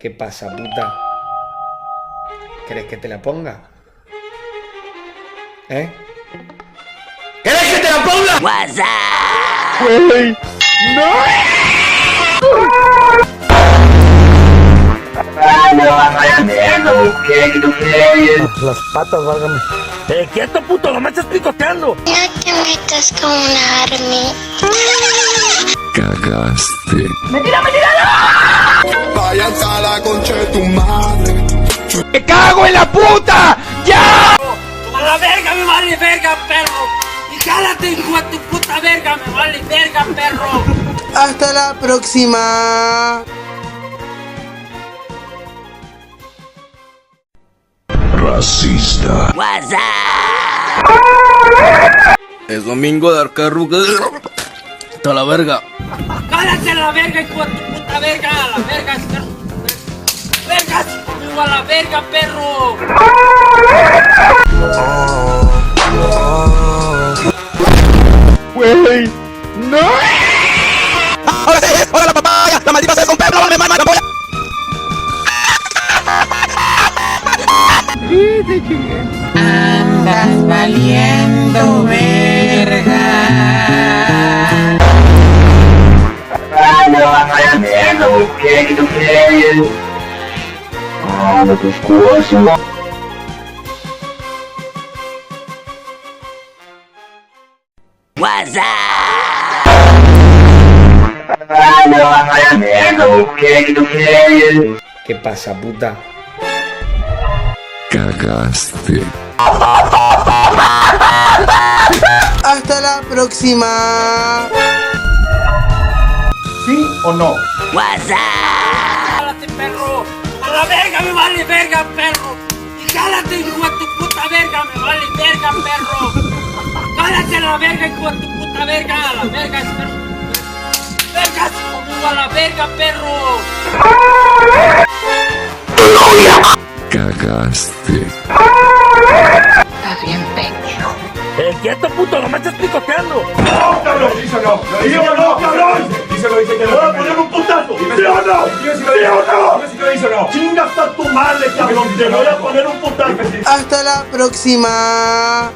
¿Qué pasa, puta? ¿Quieres que te la ponga? ¿Eh? ¿Quieres que te la ponga? WhatsApp. ¡Wey! ¡No! Las patas, válgame. ¡Quieto, puto! ¡Lo me estás picoteando! No te metas con una army. Cagaste. Váyanse a la concha de tu madre. ¡Me cago en la puta! ¡Ya! ¡A la verga, me vale verga, perro! ¡Y jálate, hijo de tu puta verga, me vale verga, perro! Hasta la próxima. Racista. WhatsApp. Es domingo de arcarruca. Hasta la verga. ¡Jálate a la verga, hijo de tu puta verga! ¡A la verga, perro! ¡Vergas! ¡Conmigo a la verga, perro! ¡Wey! ¡No! ¡Ahora sí! ¡Ahora la papaya! ¡La maldita sea con Pedro! ¡Me mata, polla! Andas valiendo verga. WhatsApp. ¿Qué pasa, puta? Cagaste. Hasta la próxima. ¿Sí o no? WhatsApp. ¡Jálate, perro! ¡A la verga, me vale verga, perro! ¡Y jálate, hijo de tu puta verga, me vale verga, perro! ¡Jálate a la verga, hijo de tu puta verga! ¡A la verga, perro! ¡Vergas! ¡Conmigo a la verga, perro! Cagaste. Estás bien pendejo. ¡Quieto, puto! ¡No me estás picoteando! ¡No, cabrón! ¡Dice o no! ¡Lo dice o no, cabrón! Dice que no. ¡Voy a poner un putazo! ¿Sí o no? ¿Sí o no? Dime si lo dice o no. ¡Chingas a tu madre, cabrón! ¡Te voy a poner un putazo! Hasta la próxima.